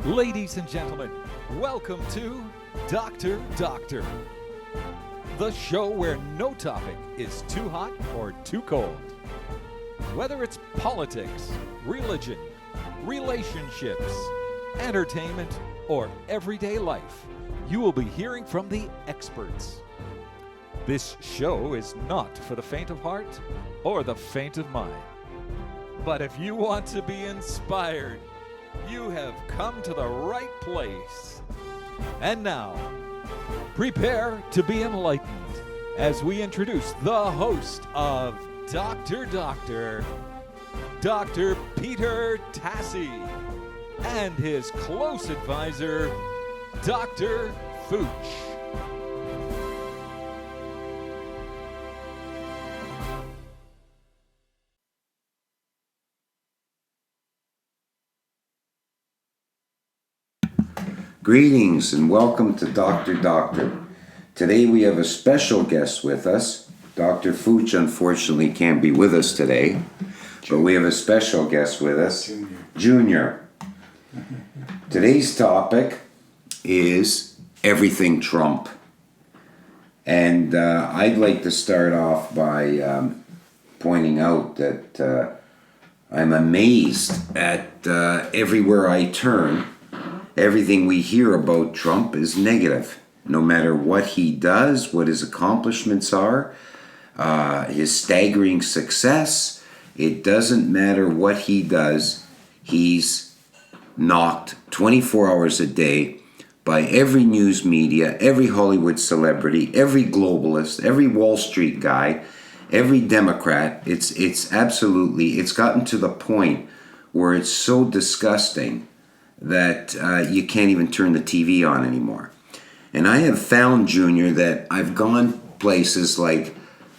Ladies and gentlemen, welcome to Dr. Doctor, the show where no topic is too hot or too cold. Whether it's politics, religion, relationships, entertainment, or everyday life, you will be hearing from the experts. This show is not for the faint of heart or the faint of mind. But if you want to be inspired, you have come to the right place. And now, prepare to be enlightened as we introduce the host of Dr. Doctor, Dr. Peter Tassi, and his close advisor, Dr. Fooch. Greetings and welcome to Dr. Doctor. Today we have a special guest with us. Dr. Fooch unfortunately can't be with us today, but we have a special guest with us, Junior. Today's topic is everything Trump. And I'd like to start off by pointing out that I'm amazed at everywhere I turn. Everything we hear about Trump is negative. No matter what he does, what his accomplishments are, his staggering success, it doesn't matter what he does, he's knocked 24 hours a day by every news media, every Hollywood celebrity, every globalist, every Wall Street guy, every Democrat. It's gotten to the point where it's so disgusting that you can't even turn the TV on anymore. And I have found, Junior, that I've gone places like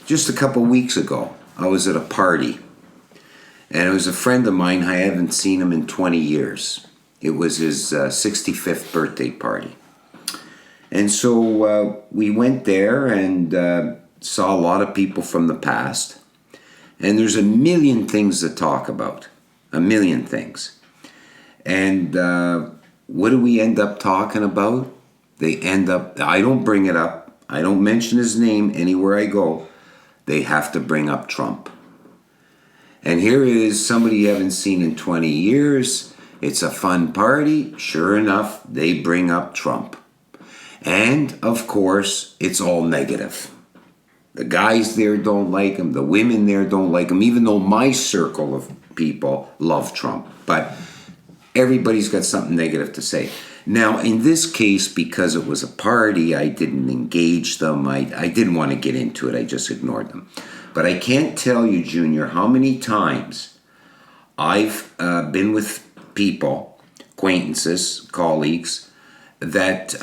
just a couple weeks ago. I was at a party, and it was a friend of mine. I haven't seen him in 20 years. It was his 65th birthday party. And so we went there and saw a lot of people from the past. And there's a million things to talk about, a million things. And what do we end up talking about? I don't bring it up. I don't mention his name anywhere I go. They have to bring up Trump. And here is somebody you haven't seen in 20 years. It's a fun party. Sure enough, they bring up Trump. And, of course, it's all negative. The guys there don't like him. The women there don't like him, even though my circle of people love Trump. But everybody's got something negative to say. Now, in this case, because it was a party, I didn't engage them. I didn't want to get into it. I just ignored them. But I can't tell you, Junior, how many times I've been with people, acquaintances, colleagues, that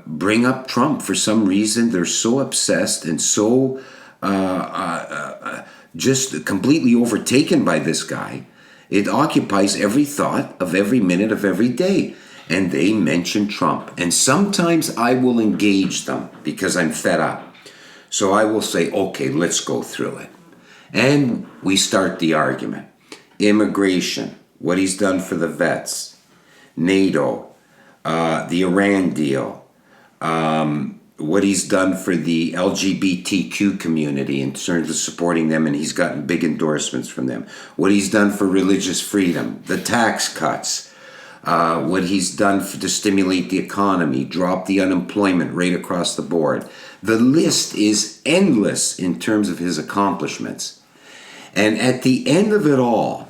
bring up Trump for some reason. They're so obsessed and so just completely overtaken by this guy. It occupies every thought of every minute of every day. And they mention Trump. And sometimes I will engage them because I'm fed up. So I will say, okay, let's go through it. And we start the argument. Immigration, what he's done for the vets, NATO, the Iran deal, what he's done for the LGBTQ community in terms of supporting them, and he's gotten big endorsements from them. What he's done for religious freedom, the tax cuts, what he's done to stimulate the economy, drop the unemployment rate across the board. The list is endless in terms of his accomplishments. And at the end of it all,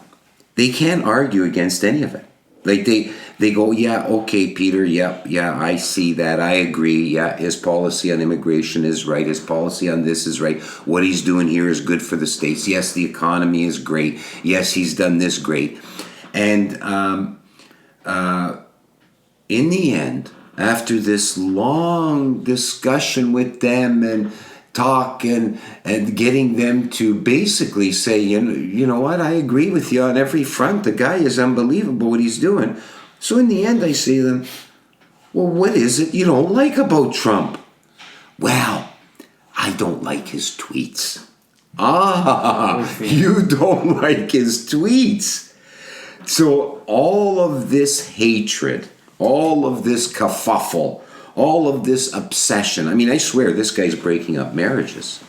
they can't argue against any of it. Like they go, yeah, okay, Peter, yeah, I see that, I agree, yeah, his policy on immigration is right, his policy on this is right, what he's doing here is good for the states, yes, the economy is great, yes, he's done this great. And in the end, after this long discussion with them and talk and getting them to basically say, you know what, I agree with you on every front. The guy is unbelievable what he's doing. So in the end, I say to them, well, what is it you don't like about Trump? Well, I don't like his tweets. You don't like his tweets. So all of this hatred, all of this kerfuffle, all of this obsession. I mean, I swear this guy's breaking up marriages.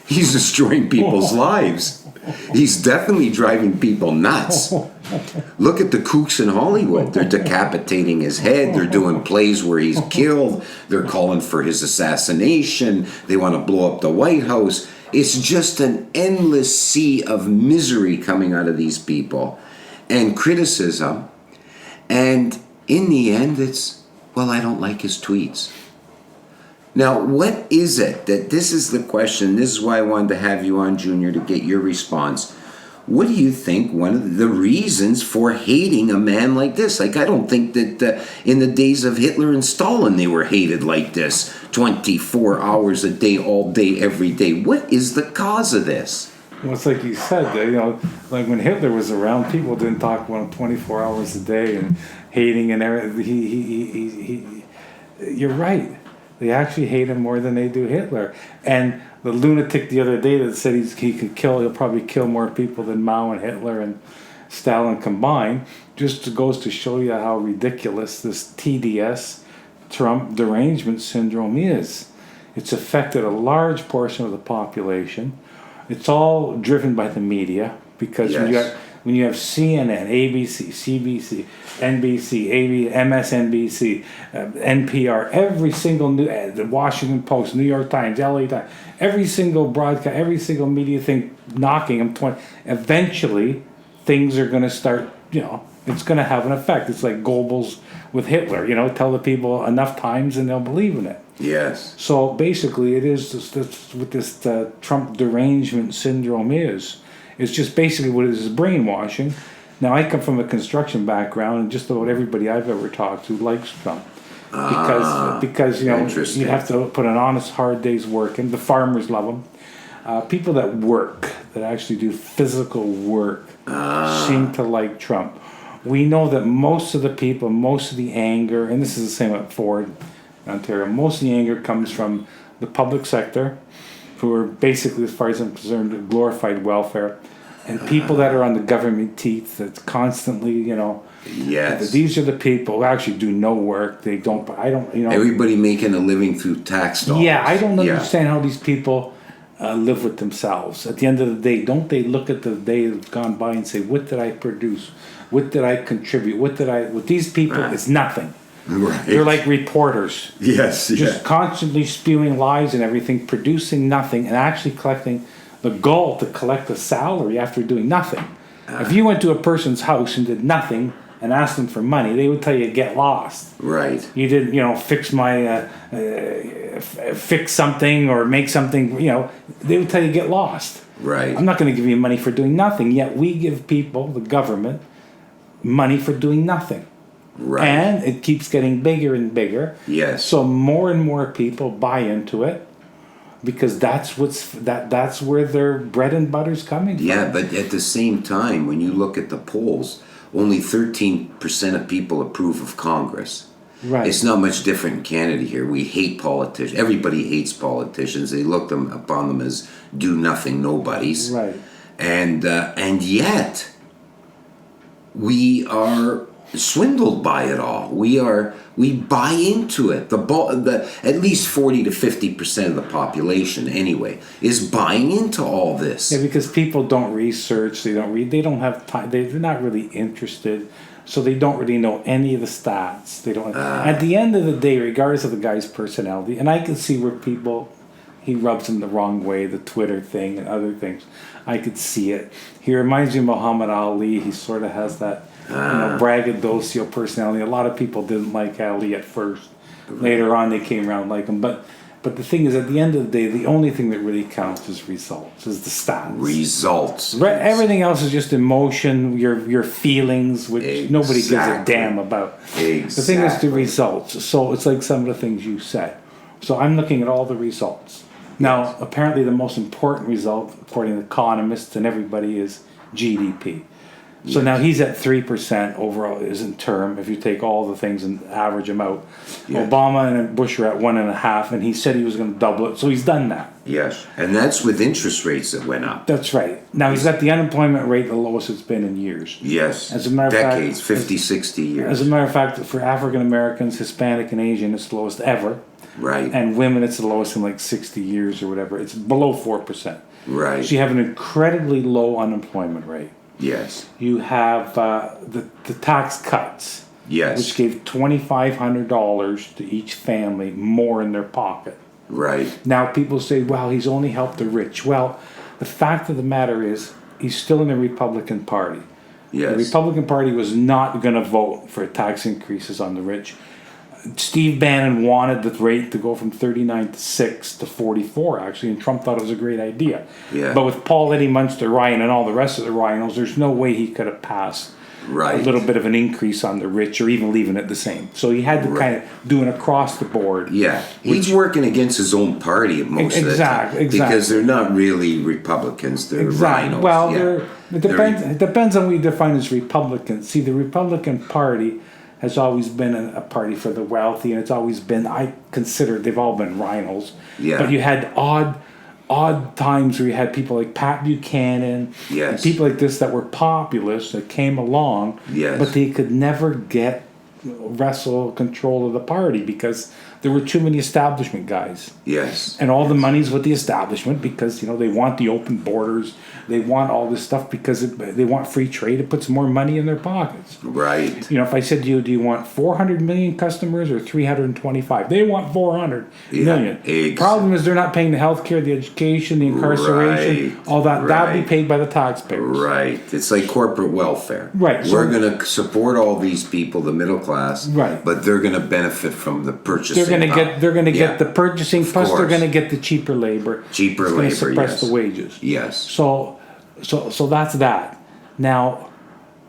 He's destroying people's lives. He's definitely driving people nuts. Look at the kooks in Hollywood. They're decapitating his head. They're doing plays where he's killed. They're calling for his assassination. They want to blow up the White House. It's just an endless sea of misery coming out of these people and criticism. And in the end, it's, well, I don't like his tweets. Now, what is it that, this is the question, this is why I wanted to have you on, Junior, to get your response. What do you think one of the reasons for hating a man like this? Like, I don't think that in the days of Hitler and Stalin they were hated like this, 24 hours a day, all day, every day. What is the cause of this? Well, it's like you said, like when Hitler was around, people didn't talk about him 24 hours a day and hating and everything. You're right. They actually hate him more than they do Hitler. And the lunatic the other day that said he'll probably kill more people than Mao and Hitler and Stalin combined, just goes to show you how ridiculous this TDS, Trump derangement syndrome, is. It's affected a large portion of the population. It's all driven by the media, because Yes. when you have CNN, ABC, CBC, NBC, MSNBC, NPR, every single the Washington Post, New York Times, LA Times, every single broadcast, every single media thing knocking them, eventually things are going to start, it's going to have an effect. It's like Goebbels with Hitler, tell the people enough times and they'll believe in it. Yes. So basically it is what this Trump derangement syndrome is. It's just basically what it is brainwashing. Now, I come from a construction background, and just about everybody I've ever talked to likes Trump. Because you have to put an honest, hard day's work in. The farmers love him. People that work, that actually do physical work, seem to like Trump. We know that most of the people, most of the anger, and this is the same at Ford, Ontario, most of the anger comes from the public sector, who are basically, as far as I'm concerned, glorified welfare, and people that are on the government teeth, that's constantly, Yes. these are the people who actually do no work. They don't, Everybody making a living through tax dollars. Yeah, I don't understand how these people live with themselves. At the end of the day, don't they look at the day that's gone by and say, what did I produce? What did I contribute? With these people, it's nothing. Right. They're like reporters. Yes. Just constantly spewing lies and everything, producing nothing, and actually collecting the goal to collect a salary after doing nothing. If you went to a person's house and did nothing and asked them for money, they would tell you, get lost. Right. You didn't, fix my, fix something or make something, they would tell you, get lost. Right. I'm not going to give you money for doing nothing, yet we give people, the government, money for doing nothing. Right. And it keeps getting bigger and bigger. Yes. So more and more people buy into it because that's where their bread and butter's coming from. Yeah, but at the same time, when you look at the polls, only 13% of people approve of Congress. Right. It's not much different in Canada here. We hate politicians. Everybody hates politicians. They look upon them as do-nothing nobodies. Right. And yet, we are swindled by it all. We buy into it. At least 40 to 50% of the population, anyway, is buying into all this. Yeah, because people don't research, they don't read, they don't have time, they're not really interested, so they don't really know any of the stats. They don't. At the end of the day, regardless of the guy's personality, and I can see where he rubs them the wrong way, the Twitter thing and other things. I could see it. He reminds me of Muhammad Ali. He sort of has that braggadocio personality. A lot of people didn't like Ali at first. Later on, they came around like him. But the thing is, at the end of the day, the only thing that really counts is results, is the stats. Results. Everything else is just emotion, your feelings, which nobody gives a damn about. Exactly. The thing is the results. So it's like some of the things you said. So I'm looking at all the results. Now, apparently the most important result, according to economists and everybody, is GDP. So now he's at 3% overall is in term. If you take all the things and average them out, Yeah. Obama and Bush are at 1.5, and he said he was going to double it. So he's done that. Yes. And that's with interest rates that went up. That's right. Now he's got the unemployment rate the lowest it's been in years. Yes. As a matter of fact- Decades, 50, 60 years. As a matter of fact, for African Americans, Hispanic, and Asian, it's the lowest ever. Right. And women, it's the lowest in like 60 years or whatever. It's below 4%. Right. So you have an incredibly low unemployment rate. Yes. You have the tax cuts, Yes. which gave $2,500 to each family more in their pocket. Right. Now people say, well, he's only helped the rich. Well, the fact of the matter is, he's still in the Republican Party. The Yes. Republican Party was not going to vote for tax increases on the rich. Steve Bannon wanted the rate to go from 39 to 6 to 44, actually, and Trump thought it was a great idea. Yeah. But with Paul Eddie Munster Ryan and all the rest of the Rhinos, there's no way he could have passed Right. a little bit of an increase on the rich or even leaving it the same. So he had to Right. kind of do an across the board. Yeah, he's working against his own party at most of the time. Exactly. Because they're not really Republicans, they're Exactly. rhinos. Well, yeah. it depends on what you define as Republican. See, the Republican Party has always been a party for the wealthy, and it's always been, I consider, they've all been rhinos. Yeah. But you had odd times where you had people like Pat Buchanan, Yes. and people like this that were populists that came along, Yes. but they could never wrestle control of the party because there were too many establishment guys. Yes, And all the money's with the establishment because, they want the open borders. They want all this stuff because they want free trade. It puts more money in their pockets. right. If I said to you, do you want 400 million customers or 325? They want 400 million. exactly. Problem is they're not paying the health care, the education, the incarceration, Right, all that. That'll be right. paid by the taxpayers. Right. It's like corporate welfare. Right, so- We're going to support all these people, the middle class. Right. But they're going to benefit from the purchasing. They're gonna Yeah. get the purchasing, plus they're course. gonna get the cheaper labor. Cheaper It's gonna labor, suppress yes. the wages. Yes. So that's that. Now,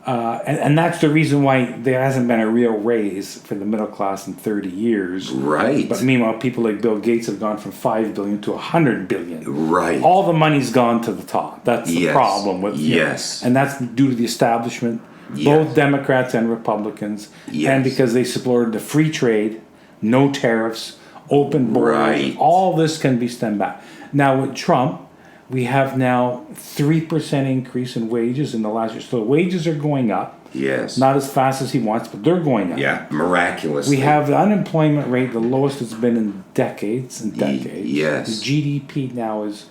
and that's the reason why there hasn't been a real raise for the middle class in 30 years. Right. But meanwhile, people like Bill Gates have gone from 5 billion to 100 billion. Right. All the money's gone to the top. That's the Yes. problem with Yes. and that's due to the establishment, Yes. both Democrats and Republicans, Yes. and because they supported the free trade, no tariffs, open borders. Right. All this can be stemmed back. Now with Trump, we have now 3% increase in wages in the last year. So wages are going up, Yes. not as fast as he wants, but they're going up. Yeah. Miraculously. We have the unemployment rate the lowest it's been in decades and decades. yes. The GDP now is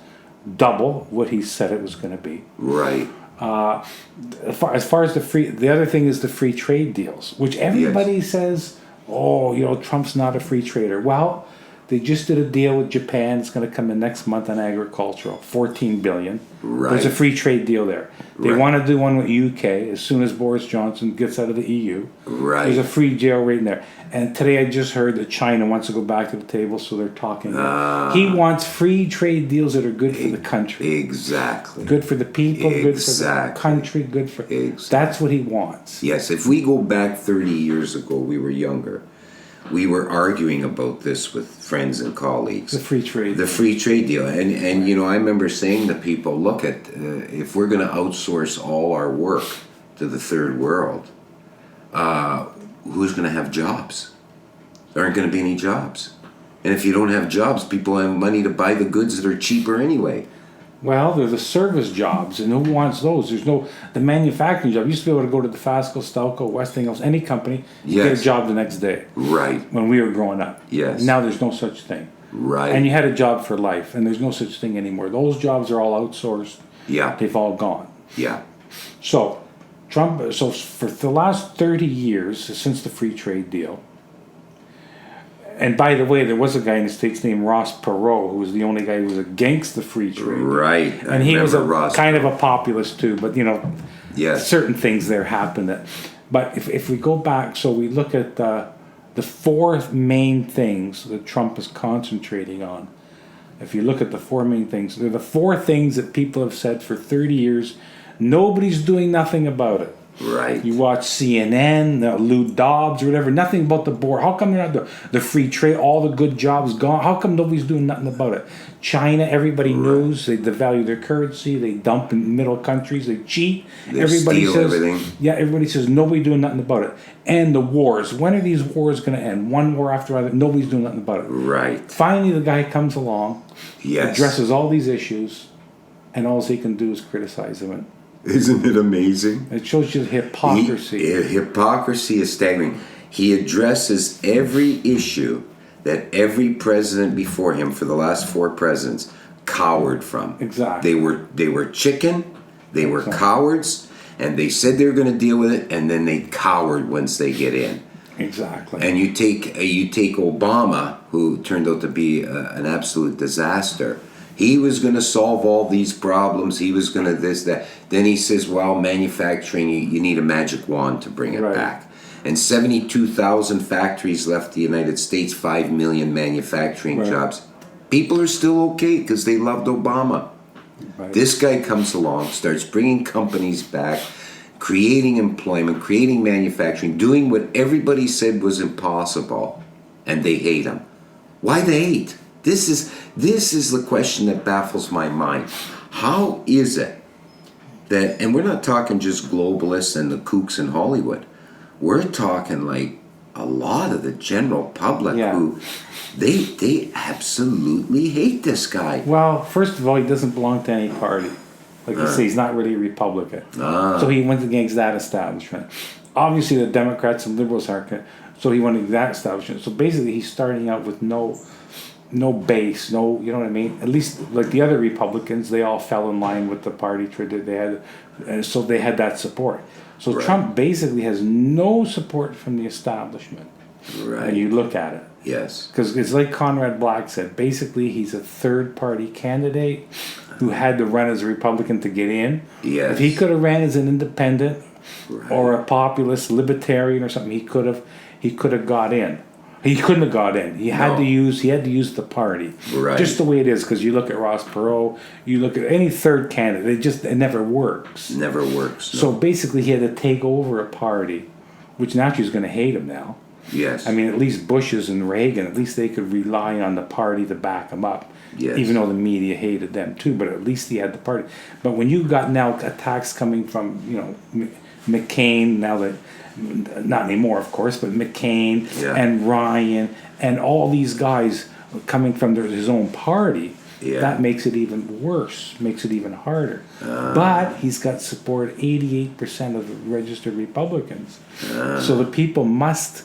double what he said it was going to be. Right. As far as the other thing is the free trade deals, which everybody says, oh, Trump's not a free trader. Well, they just did a deal with Japan. It's going to come in next month on agricultural, $14 billion. Right. There's a free trade deal there. They Right. want to do one with UK as soon as Boris Johnson gets out of the EU. Right. There's a free deal right in there. And today I just heard that China wants to go back to the table, so they're talking. He wants free trade deals that are good for the country. Exactly. Good for the people, good for the Exactly. country, good for... Exactly. That's what he wants. Yes, if we go back 30 years ago, we were younger. We were arguing about this with friends and colleagues. The free trade. The free trade deal. And I remember saying to people, look, if we're going to outsource all our work to the third world, who's going to have jobs? There aren't going to be any jobs. And if you don't have jobs, people have money to buy the goods that are cheaper anyway. Well, they're the service jobs, and who wants those? There's no the manufacturing job. You used to be able to go to the Fasco, Stelco, Westinghouse, any company, and get Yes. a job the next day. Right, When we were growing up. Yes. Now there's no such thing. right. And you had a job for life, and there's no such thing anymore. Those jobs are all outsourced. Yeah, They've all gone. yeah, So, Trump. So for the last 30 years since the free trade deal. And by the way, there was a guy in the States named Ross Perot who was the only guy who was against the free trade. right. And he was kind of of a populist too, but yes, certain things there happened. But if we go back, so we look at the four main things that Trump is concentrating on. If you look at the four main things, they're the four things that people have said for 30 years. Nobody's doing nothing about it. Right. You watch CNN, Lou Dobbs or whatever, nothing about the border. How come they're not the free trade, all the good jobs gone? How come nobody's doing nothing about it? China, everybody knows, they devalue their currency, they dump in middle countries, they cheat. They steal everything. Yeah, everybody says nobody doing nothing about it. And the wars, when are these wars going to end? One war after another, nobody's doing nothing about it. Right. Finally, the guy comes along, Yes. addresses all these issues, and all he can do is criticize them. Isn't it amazing? It shows you the hypocrisy. Hypocrisy is staggering. He addresses every issue that every president before him for the last 4 presidents cowered from. Exactly. They were chicken, they were cowards, and they said they were going to deal with it, and then they cowered once they get in. Exactly. And you take Obama, who turned out to be an absolute disaster. He was going to solve all these problems. He was going to this, that. Then he says, well, manufacturing, you need a magic wand to bring it Right. back. And 72,000 factories left the United States, 5 million manufacturing Right. jobs. People are still okay because they loved Obama. Right. This guy comes along, starts bringing companies back, creating employment, creating manufacturing, doing what everybody said was impossible, and they hate him. Why they hate? This is the question that baffles my mind. How is it that, and we're not talking just globalists and the kooks in Hollywood, we're talking like a lot of the general public Yeah. who they absolutely hate this guy. Well, first of all, he doesn't belong to any party. Like you say, he's not really a Republican. So he went against that establishment. Obviously, the Democrats and liberals aren't. So he went against that establishment. So basically, he's starting out with no base, no, you know what I mean? At least, like the other Republicans, they all fell in line with the party they had, so they had that support. So Right. Trump basically has no support from the establishment. Right. And you look at it. Yes. Because it's like Conrad Black said, basically he's a third-party candidate who had to run as a Republican to get in. Yes. If he could have ran as an independent Right. or a populist libertarian or something, he could have got in. He couldn't have got in. He had No. to use the party. Right. Just the way it is, because you look at Ross Perot, you look at any third candidate, it never works. Never works. No. So basically he had to take over a party, which naturally is going to hate him now. Yes. I mean, at least Bush's and Reagan, at least they could rely on the party to back him up. Yes. Even though the media hated them too, but at least he had the party. But when you got now attacks coming from, McCain, now that, not anymore of course, but McCain Yeah. and Ryan and all these guys coming from his own party, Yeah. that makes it even worse, makes it even harder. But he's got support 88% of the registered Republicans. So the people must,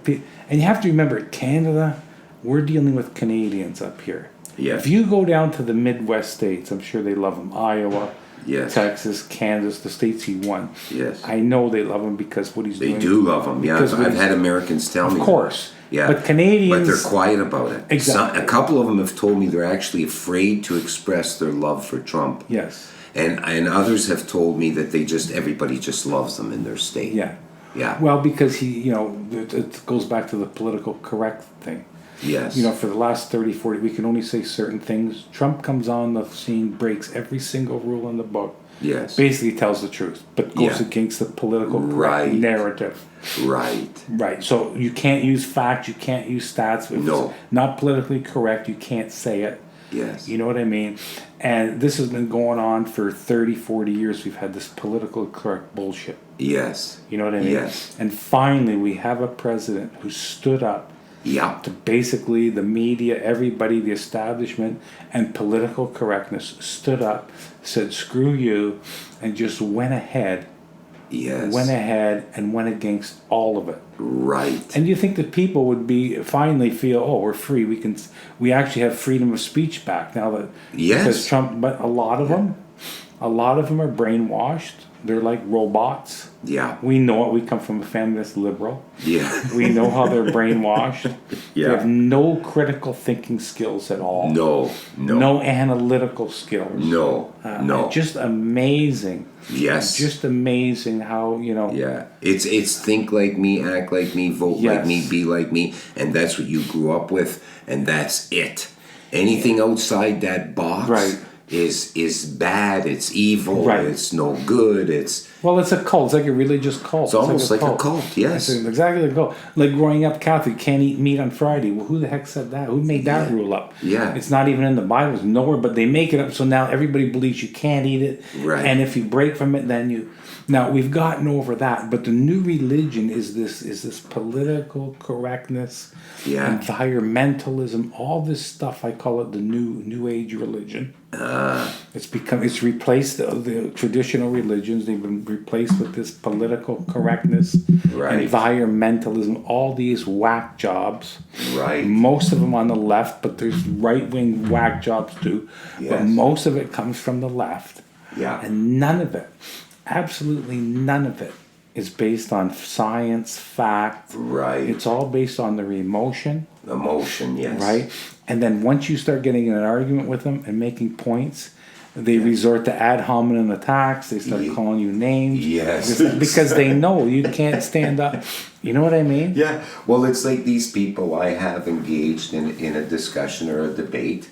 and you have to remember, Canada, we're dealing with Canadians up here. Yeah. If you go down to the Midwest states, I'm sure they love him. Iowa, Yes. Texas, Kansas, the states he won. Yes. I know they love him because what he's They doing. do love him. Yeah. Because what I've he's- had Americans tell me. Of that. course. Yeah. But Canadians. But they're quiet about it. Exactly. A couple of them have told me they're actually afraid to express their love for Trump. Yes. And others have told me that everybody just loves them in their state. Yeah. Yeah. Well, because it goes back to the political correct thing. Yes. For the last 30, 40, we can only say certain things. Trump comes on the scene, breaks every single rule in the book. Yes. Basically tells the truth, but goes Yeah. against the political correct Right. narrative. Right. Right. So you can't use facts, you can't use stats. If No. it's not politically correct, you can't say it. Yes. You know what I mean? And this has been going on for 30, 40 years. We've had this political correct bullshit. Yes. You know what I mean? Yes. And finally, we have a president who stood up Yeah. to basically the media, everybody, the establishment, and political correctness stood up, said, screw you, and just went ahead Yes. and went against all of it. Right. And you think that people would finally feel, oh, we're free. We actually have freedom of speech back now that Yes. because Trump. But a lot of them are brainwashed. They're like robots. Yeah. We know it. We come from a family that's liberal. Yeah. We know how they're brainwashed. Yeah. They have no critical thinking skills at all. No. No analytical skills. No. No. Just amazing. Yes. Just amazing how Yeah, it's think like me, act like me, vote like Yes. me, be like me, and that's what you grew up with, and that's it. Anything outside that box, Right. is bad, it's evil, Right. it's no good, it's Well, it's a cult. It's like a religious cult. It's almost like a cult, yes. It's exactly like a cult. Like growing up Catholic, can't eat meat on Friday. Well, who the heck said that? Who made that rule up? Yeah. It's not even in the Bible. It's nowhere, but they make it up. So now everybody believes you can't eat it. Right. And if you break from it, then you. Now we've gotten over that, but the new religion is this political correctness, Yeah. environmentalism, all this stuff. I call it the new age religion. It's replaced the traditional religions. They've been replaced with this political correctness, Right. environmentalism, all these whack jobs. right. Most of them on the left, but there's right wing whack jobs too. But Yes. most of it comes from the left. Yeah. And none of it, absolutely none of it, is based on science, fact. Right. It's all based on their emotion, Emotion, yes. right? And then once you start getting in an argument with them and making points, they resort to ad hominem attacks. They start Ye- calling you names. Yes. Because they know you can't stand up. You know what I mean? Yeah. Well, it's like these people I have engaged in a discussion or a debate,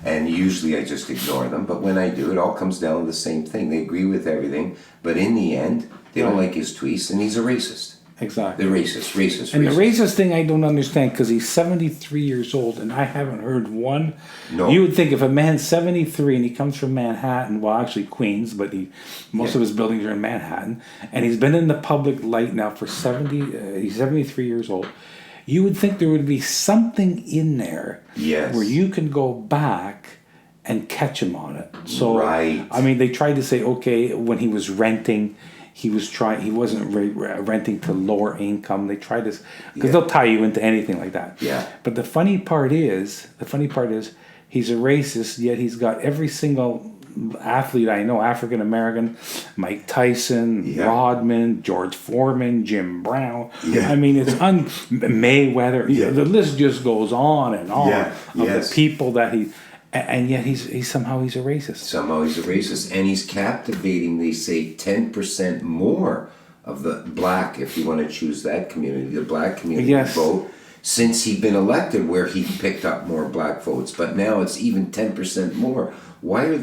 and usually I just ignore them. But when I do, it all comes down to the same thing. They agree with everything, but in the end, they don't Right. like his tweets, and he's a racist. Exactly. They're racist. And the racist thing I don't understand because he's 73 years old and I haven't heard one. No. You would think if a man's 73 and he comes from Manhattan, well, actually Queens, but most of his buildings are in Manhattan, and he's been in the public light now for 70. He's 73 years old. You would think there would be something in there Yes. where you can go back and catch him on it. So Right. I mean, they tried to say, okay, when he was renting. He wasn't renting to lower income. They try to, because they'll tie you into anything like that. Yeah. But the funny part is, he's a racist, yet he's got every single athlete I know, African American, Mike Tyson, Yeah. Rodman, George Foreman, Jim Brown. Yeah. I mean, it's Mayweather. Yeah. The list just goes on and on Yeah. of Yes. the people that and yet he's somehow a racist. Somehow he's a racist, and he's captivating, they say, 10% more of the black, if you want to choose that community, the black community Yes. vote, since he'd been elected, where he picked up more black votes. But now it's even 10% more. Why,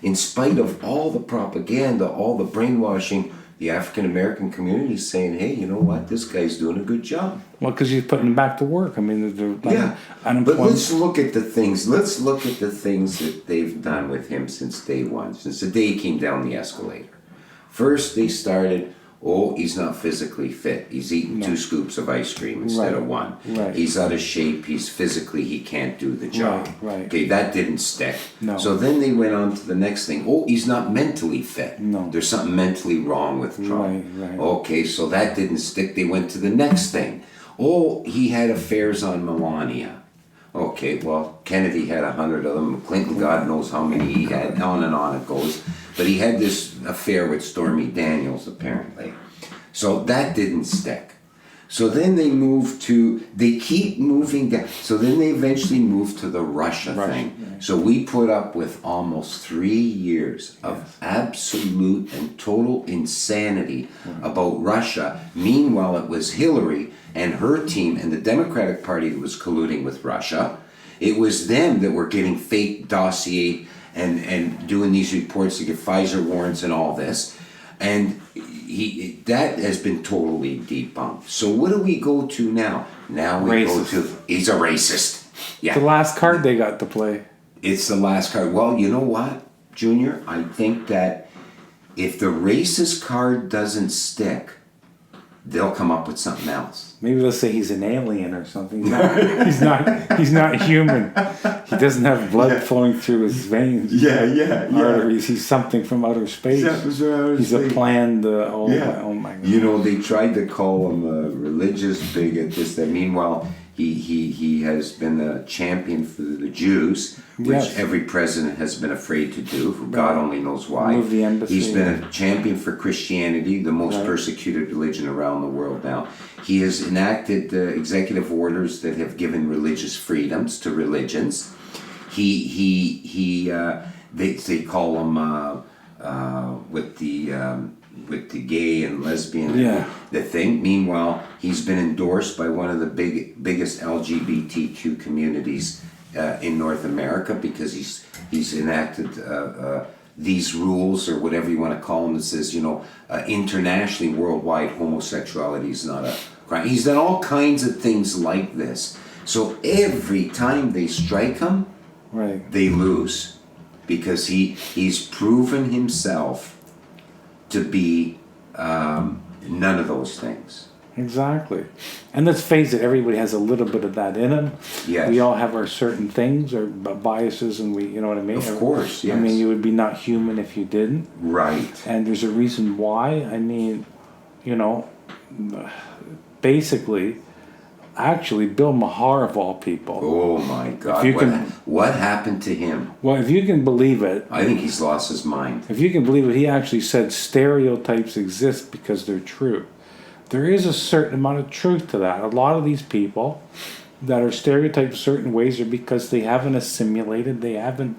in spite of all the propaganda, all the brainwashing, the African American community is saying, hey, you know what, this guy's doing a good job. Well, because he's putting them back to work. I mean, the Yeah, but unemployment. let's look at the things. Let's look at the things that they've done with him since day one, since the day he came down the escalator. First, they started, he's not physically fit. He's eating 2 scoops of ice cream instead of 1. Right. He's out of shape. He can't do the job. Right. Okay, that didn't stick. No. So then they went on to the next thing. He's not mentally fit. No. There's something mentally wrong with Trump. Right. Okay, so that didn't stick. They went to the next thing. He had affairs on Melania. Okay, well, Kennedy had 100 of them. Clinton, God knows how many he had. On and on it goes. But he had this affair with Stormy Daniels, apparently. So that didn't stick. So then they keep moving down. So then they eventually moved to the Russia thing. right. So we put up with almost 3 years of absolute and total insanity about Russia. Meanwhile, it was Hillary and her team and the Democratic Party that was colluding with Russia. It was them that were getting fake dossier and doing these reports to get Pfizer warrants and all this. And that has been totally debunked. So what do we go to now? Now we go Racist. to, he's a racist. Yeah. The last card they got to play. It's the last card. Well, you know what, Junior? I think that if the racist card doesn't stick, they'll come up with something else. Maybe they'll say he's an alien or something. He's not human. He doesn't have blood flowing through his veins. Arteries. He's something from outer space. He's a planned. Oh my God. You know, they tried to call him a religious bigot. Meanwhile, he has been a champion for the Jews, which Yes. every president has been afraid to do. God only knows why. Move the embassy. He's been a champion for Christianity, the most persecuted religion around the world now. He has enacted executive orders that have given religious freedoms to religions. They call him with the gay and lesbian the thing. Meanwhile, he's been endorsed by one of the biggest LGBTQ communities in North America because he's enacted these rules or whatever you want to call them that says, internationally, worldwide, homosexuality is not a crime. He's done all kinds of things like this. So every time they strike him, Right. they lose because he's proven himself to be none of those things. Exactly. And let's face it, everybody has a little bit of that in them. Yes. We all have our certain things or biases, and you know what I mean? Of course, yes. I mean, you would be not human if you didn't. Right. And there's a reason why. I mean, basically, actually, Bill Maher, of all people. Oh my God! If you what happened to him? Well, if you can believe it. I think he's lost his mind. If you can believe it, he actually said stereotypes exist because they're true. There is a certain amount of truth to that. A lot of these people that are stereotyped certain ways are because they haven't assimilated, and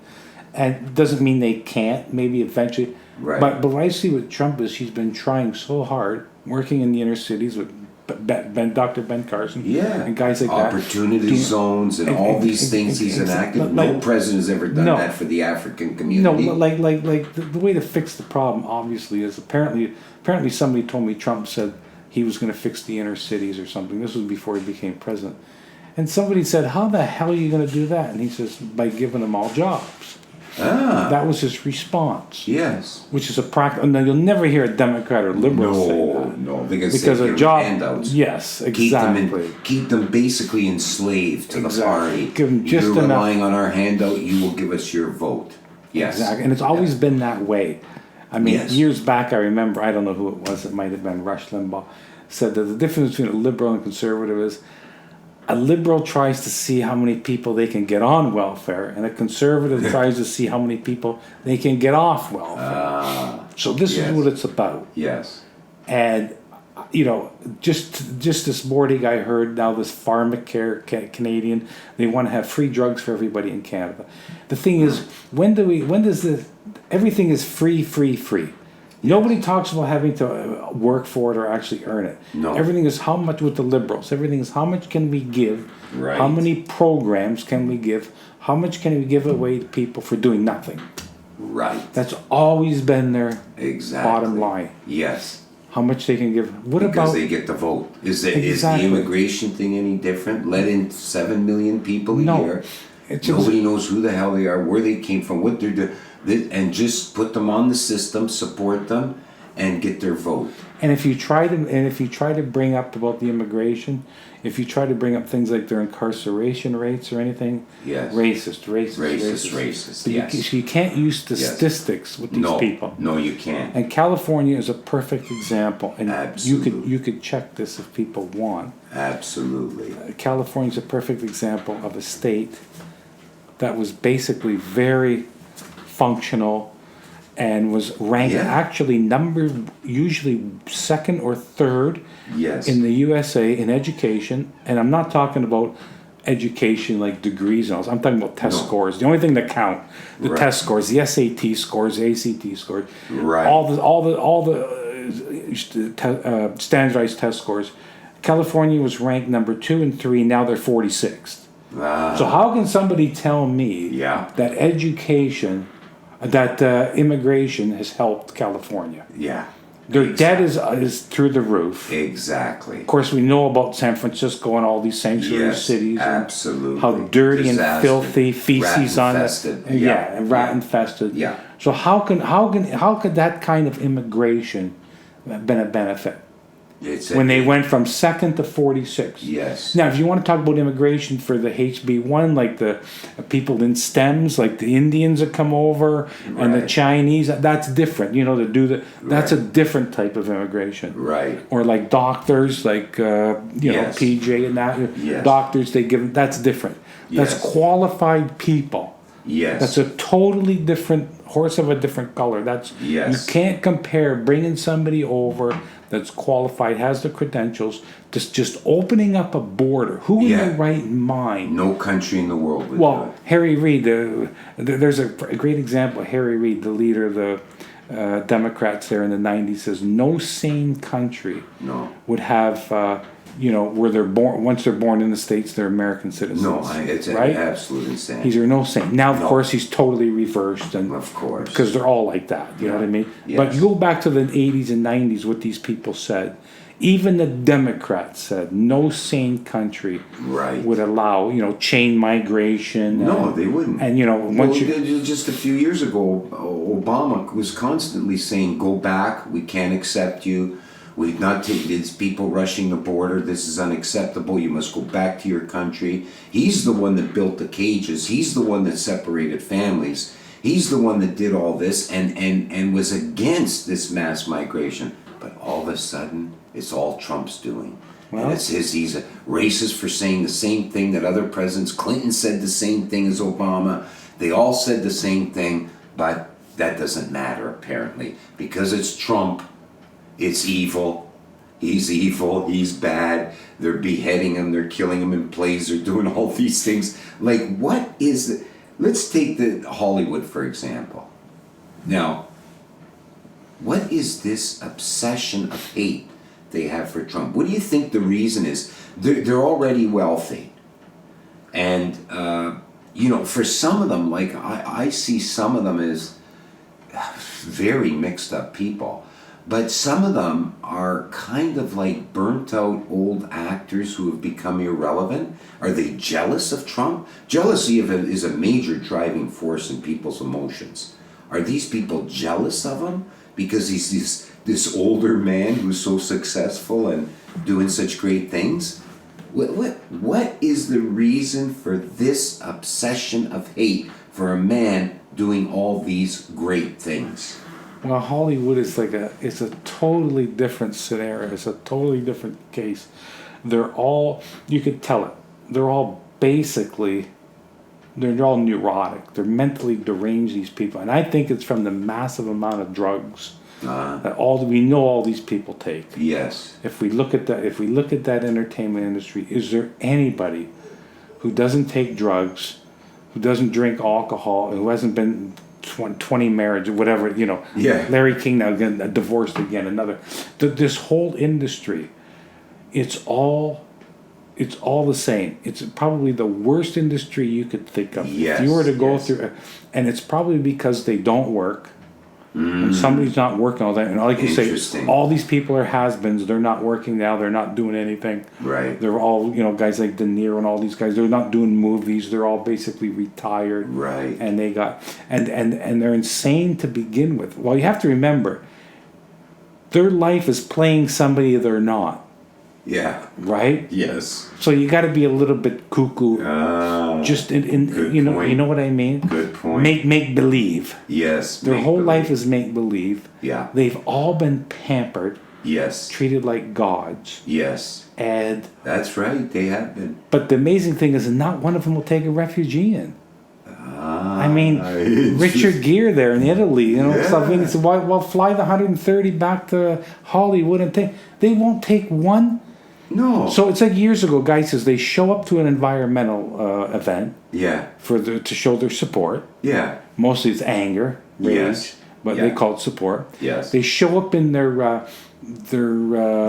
it doesn't mean they can't, maybe eventually. Right. But what I see with Trump is he's been trying so hard, working in the inner cities with Dr. Ben Carson and guys like that. Opportunity zones and all these things he's enacted. No president has ever done that for the African community. No, like the way to fix the problem, obviously, is apparently somebody told me Trump said he was going to fix the inner cities or something. This was before he became president. And somebody said, how the hell are you going to do that? And he says, by giving them all jobs. That was his response. Yes. Which is a practical. No, you'll never hear a Democrat or liberal say that. No, because a job. Handouts. Yes, exactly. Keep them basically enslaved to the party. Give them just You're enough. relying on our handout. You will give us your vote. Yes. Exactly. And it's always been that way. I mean, Yes. years back, I remember, I don't know who it was, it might have been Rush Limbaugh, said that the difference between a liberal and conservative is a liberal tries to see how many people they can get on welfare, and a conservative tries to see how many people they can get off welfare. So this is what it's about. Yes. And, just this morning I heard now this Pharmacare Canadian, they want to have free drugs for everybody in Canada. The thing is, everything is free. Nobody talks about having to work for it or actually earn it. No. Everything is how much with the liberals. Everything is how much can we give? Right. How many programs can we give? How much can we give away to people for doing nothing? Right. That's always been their Exactly. bottom line. Yes. How much they can give. What Because about they get the vote. Is the Exactly. immigration thing any different? Let in 7 million people a No. year. It's just- Nobody knows who the hell they are, where they came from, what they're doing, and just put them on the system, support them, and get their vote. And if you try to bring up about the immigration, if you try to bring up things like their incarceration rates or anything, Yes. Racist. But Yes. you can't use statistics with these people. No, you can't. And California is a perfect example, and Absolutely. you could check this if people want. Absolutely. California is a perfect example of a state that was basically very functional and was ranked actually usually second or third Yes. in the USA in education. And I'm not talking about education like degrees and all. I'm talking about test scores. The only thing that count, the Right. test scores, the SAT scores, the ACT scores, Right. all the standardized test scores. California was ranked number 2 and 3. Now they're 46th. So how can somebody tell me that education, that immigration has helped California? Yeah. Their debt is through the roof. Exactly. Of course, we know about San Francisco and all these sanctuary cities. And absolutely. how dirty and Disaster. filthy feces on it. Rat-infested. And rat infested. Yeah. So how could that kind of immigration have been a benefit? When they went from second to 46. Yes. Now, if you want to talk about immigration for the HB1, like the people in STEMs, like the Indians that come over and the Right. Chinese, that's different. That's a different type of immigration. Right. Or like doctors, like Yes. PJ and that. Yes. Doctors, that's different. That's Yes. qualified people. Yes. That's a totally different horse of a different color. Yes. You can't compare bringing somebody over that's qualified, has the credentials, just opening up a border. Who in their right mind? No country in the world would do Well, it. Harry Reid, there's a great example. Harry Reid, the leader of the Democrats there in the 90s, says no sane country No. would have where they're born. Once they're born in the States, they're American citizens. No, it's right? absolute insanity. He's no saint. Now, of No. course, he's totally reversed, and Of course. because they're all like that. You know what I mean? Yes. But you go back to the 80s and 90s, what these people said. Even the Democrats said no sane country Right. would allow, chain migration. No, and, they wouldn't. And once you Just a few years ago, Obama was constantly saying, "Go back. We can't accept you. We've not taken these people rushing the border. This is unacceptable. You must go back to your country." He's the one that built the cages. He's the one that separated families. He's the one that did all this and was against this mass migration. But all of a sudden, it's all Trump's doing. Well- And he's a racist for saying the same thing that other presidents. Clinton said the same thing as Obama. They all said the same thing, but that doesn't matter apparently. Because it's Trump, it's evil. He's bad. They're beheading him, they're killing him in plays, they're doing all these things. Like, what is the... Let's take the Hollywood, for example. Now, what is this obsession of hate they have for Trump? What do you think the reason is? They're already wealthy. And, for some of them, like, I see some of them as very mixed up people. But some of them are kind of like burnt out old actors who have become irrelevant. Are they jealous of Trump? Jealousy is a major driving force in people's emotions. Are these people jealous of him because he's this older man who's so successful and doing such great things? What is the reason for this obsession of hate for a man doing all these great things? Well, Hollywood is it's a totally different scenario. It's a totally different case. They're all, you could tell it, they're all neurotic. They're mentally deranged, these people. And I think it's from the massive amount of drugs that we know all these people take. Yes. If we look at that entertainment industry, is there anybody who doesn't take drugs, who doesn't drink alcohol, who hasn't been 20 marriages, whatever, Yeah. Larry King now again divorced again, another. This whole industry, it's all the same. It's probably the worst industry you could think of. Yes, if you were to go yes. through, and it's probably because they don't work. When somebody's not working all that, and like you say, Interesting. all these people are has-beens. They're not working now. They're not doing anything. Right. They're all, guys like De Niro and all these guys. They're not doing movies. They're all basically retired. Right. And they got and they're insane to begin with. Well, you have to remember, their life is playing somebody they're not. Yeah. Right. Yes. So you got to be a little bit cuckoo. Just in good you know point. you know what I mean. Good point. Make believe. Yes. Their whole make-believe. life is make believe. Yeah. They've all been pampered, Yes. treated like gods, Yes. and That's right. They have been. but the amazing thing is, not one of them will take a refugee in. I mean, Richard Gere there in Italy, Yeah. stuff. And he said, "Well, fly the 130 back to Hollywood and take." They won't take one. No. So it's like years ago, guys says they show up to an environmental event Yeah. to show their support. Yeah. Mostly it's anger, rage, Yes. but Yeah. they call it support. Yes. They show up in their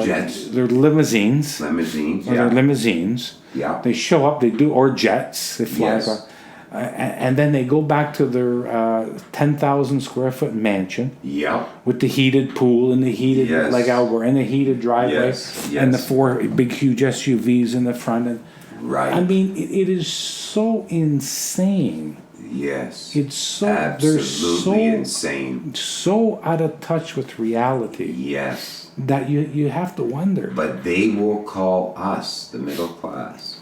Jets. their limousines, Limousines. or Yeah. their limousines. Yeah. They show up, or jets. They fly Yes. across. And then they go back to their 10,000 square foot mansion Yeah. with the heated pool and the heated, Yes. like Al Gore, and the heated driveway, Yes, and the yes. 4 big huge SUVs in the front. And Right. I mean, it is so insane. Yes. It's so Absolutely they're insane. so out of touch with reality Yes. that you have to wonder. But they will call us, the middle class,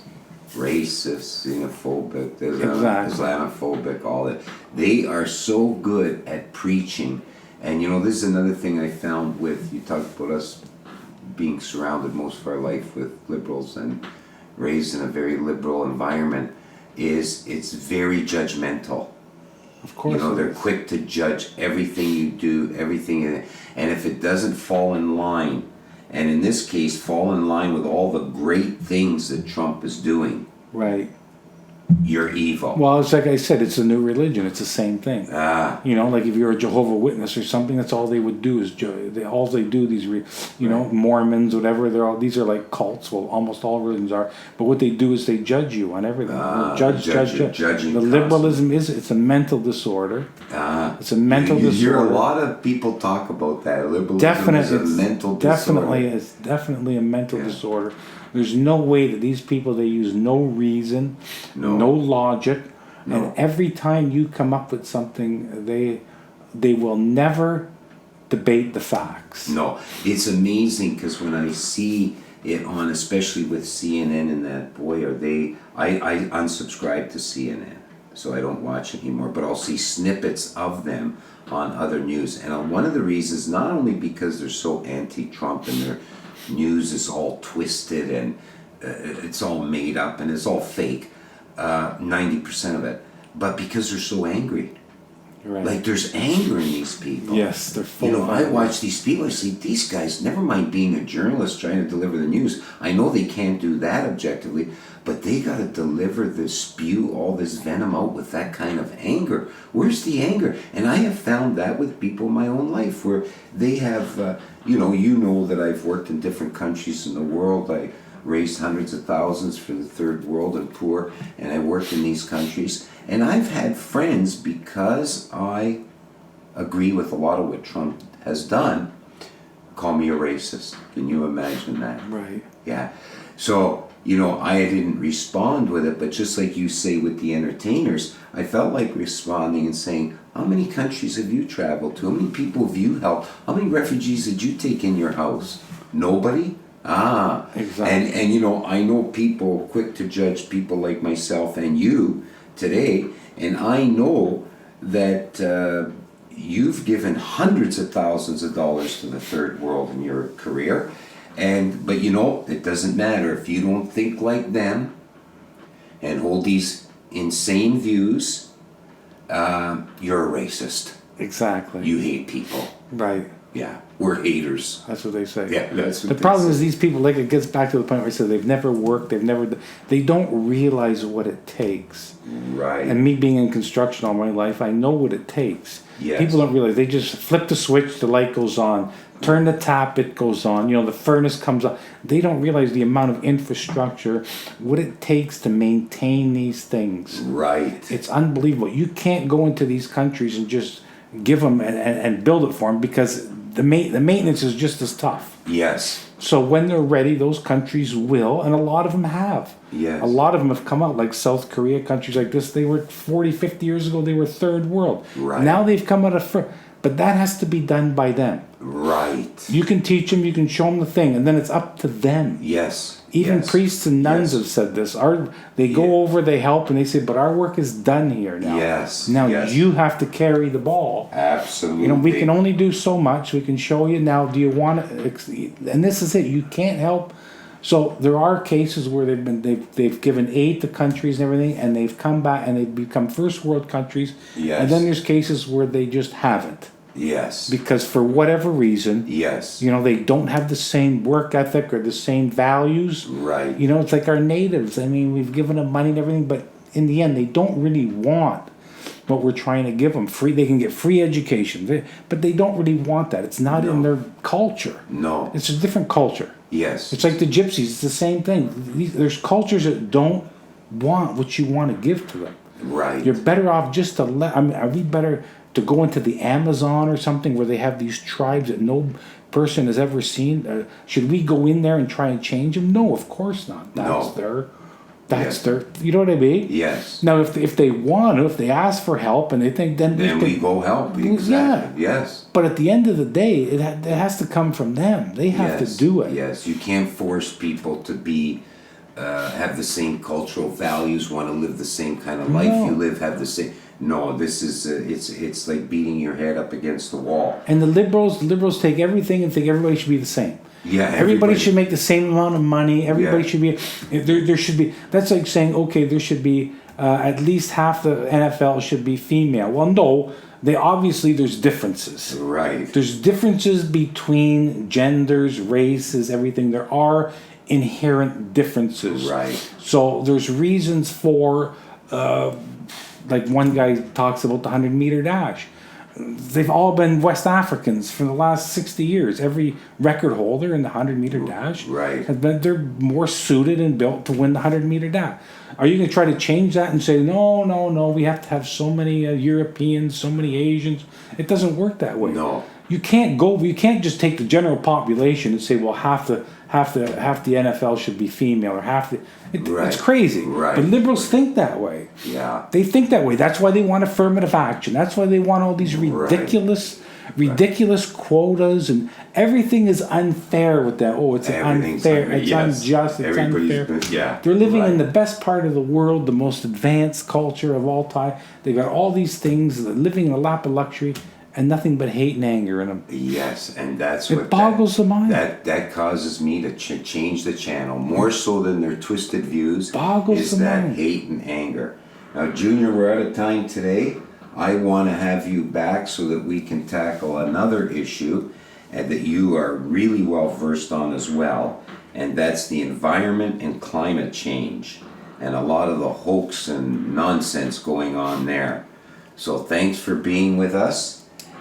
racist, xenophobic, Exactly. Islamophobic, all that. They are so good at preaching. And this is another thing I found with, you talked about us being surrounded most of our life with liberals and raised in a very liberal environment, is it's very judgmental. Of course, it They're is. quick to judge everything you do, everything, and if it doesn't fall in line, and in this case, fall in line with all the great things that Trump is doing, Right. you're evil. Well, it's like I said, it's a new religion. It's the same thing. You know, like if you're a Jehovah Witness or something, that's all they would do is all they do. These, Mormons, whatever. These are like cults. Well, almost all religions are. But what they do is they judge you on everything. Judge. Judging The liberalism it's a mental disorder. It's a mental you disorder. hear a lot of people talk about that. Liberalism Definitely, is a mental disorder. It's definitely a mental disorder. There's no way that these people, they use no reason, no logic, and every time you come up with something, they will never debate the facts. No, it's amazing because when I see it on, especially with CNN and that, boy, I unsubscribe to CNN, so I don't watch anymore, but I'll see snippets of them on other news. And one of the reasons, not only because they're so anti-Trump and their news is all twisted and it's all made up and it's all fake, 90% of it, but because they're so angry. Right. Like there's anger in these people. Yes, they're full of I anger. watch these people, I see these guys, never mind being a journalist trying to deliver the news. I know they can't do that objectively, but they got to deliver this, spew all this venom out with that kind of anger. Where's the anger? And I have found that with people in my own life where they have, you know that I've worked in different countries in the world. I raised hundreds of thousands for the third world and poor, and I worked in these countries. And I've had friends, because I agree with a lot of what Trump has done, call me a racist. Can you imagine that? Right. Yeah. So, I didn't respond with it, but just like you say with the entertainers, I felt like responding and saying, how many countries have you traveled to? How many people have you helped? How many refugees did you take in your house? Nobody? Exactly. And I know people quick to judge people like myself and you today, and I know that you've given hundreds of thousands of dollars to the third world in your career, but it doesn't matter if you don't think like them and hold these insane views. You're a racist. Exactly. You hate people. Right. Yeah, we're haters. That's what they say. Yeah, that's what the they problem say. is these people, like it gets back to the point where I said they've never worked, they don't realize what it takes. Right. And me being in construction all my life, I know what it takes. Yes. People don't realize. They just flip the switch, the light goes on. Turn the tap, it goes on. The furnace comes on. They don't realize the amount of infrastructure, what it takes to maintain these things. Right. It's unbelievable. You can't go into these countries and just give them and build it for them, because the maintenance is just as tough. Yes. So when they're ready, those countries will, and a lot of them have. Yes. A lot of them have come out, like South Korea, countries like this. They were 40, 50 years ago, they were third world. Right. Now they've come out of but that has to be done by them. Right. You can teach them, you can show them the thing, and then it's up to them. Yes. Even Yes. priests and nuns Yes. have said this. They go over, they help, and they say, but our work is done here now. Yes. Now Yes. you have to carry the ball. Absolutely. We can only do so much. We can show you now. Do you want to? And this is it. You can't help. So there are cases where they've given aid to countries and everything, and they've come back and they've become first world countries. Yes. And then there's cases where they just haven't, Yes. because for whatever reason, Yes. they don't have the same work ethic or the same values. Right. It's like our natives. I mean, we've given them money and everything, but in the end, they don't really want what we're trying to give them. Free, they can get free education, but they don't really want that. It's not in their culture. No. It's a different culture. Yes. It's like the gypsies. It's the same thing. There's cultures that don't want what you want to give to them. Right. You're better off just to let. I mean, are we better to go into the Amazon or something where they have these tribes that no person has ever seen? Should we go in there and try and change them? No, of course not. That's Yes. their. You know what I mean? Yes. Now, if they want to, if they ask for help and they think, then we go help. Exactly. Yes. But at the end of the day, it has to come from them. They have Yes. to do it. Yes. You can't force people to be have the same cultural values, want to live the same kind of life No. you live, have the same. No, this is it's like beating your head up against the wall. And the liberals take everything and think everybody should be the same. Yeah, Everybody should make the same amount of money. Everybody Yeah. should be. There should be. That's like saying, okay, there should be at least half the NFL should be female. Well, no, there's differences. Right. There's differences between genders, races, everything. There are inherent differences. Right. So there's reasons for Like one guy talks about the 100-meter dash. They've all been West Africans for the last 60 years. Every record holder in the 100-meter dash Right. has been. They're more suited and built to win the 100-meter dash. Are you going to try to change that and say no? We have to have so many Europeans, so many Asians. It doesn't work that way. No. You can't just take the general population and say, well, half the NFL should be female or Right. It's crazy. Right. But liberals think that way. Yeah. They think that way. That's why they want affirmative action. That's why they want all these ridiculous quotas, and everything is unfair with that. Oh, it's Everything's unfair. It's yes. unjust. It's Everybody's unfair. yeah. They're living right. in the best part of the world, the most advanced culture of all time. They've got all these things. They're living in a lap of luxury, and nothing but hate and anger in them. Yes, and that's It what boggles the mind. That causes me to change the channel more so than their twisted views. Boggles is the that mind. hate and anger. Now, Junior, we're out of time today. I want to have you back so that we can tackle another issue and that you are really well versed on as well, and that's the environment and climate change and a lot of the hoax and nonsense going on there. So thanks for being with us.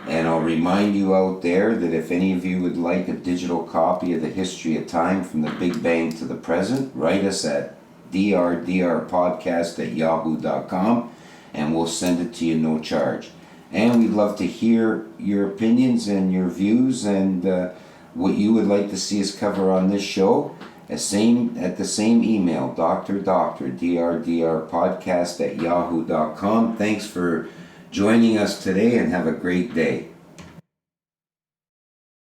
And I'll remind you out there that if any of you would like a digital copy of the history of time from the Big Bang to the present, write us at drdrpodcast@yahoo.com and we'll send it to you no charge. And we'd love to hear your opinions and your views and what you would like to see us cover on this show. At the same email, drdrpodcast@yahoo.com. Thanks for joining us today and have a great day.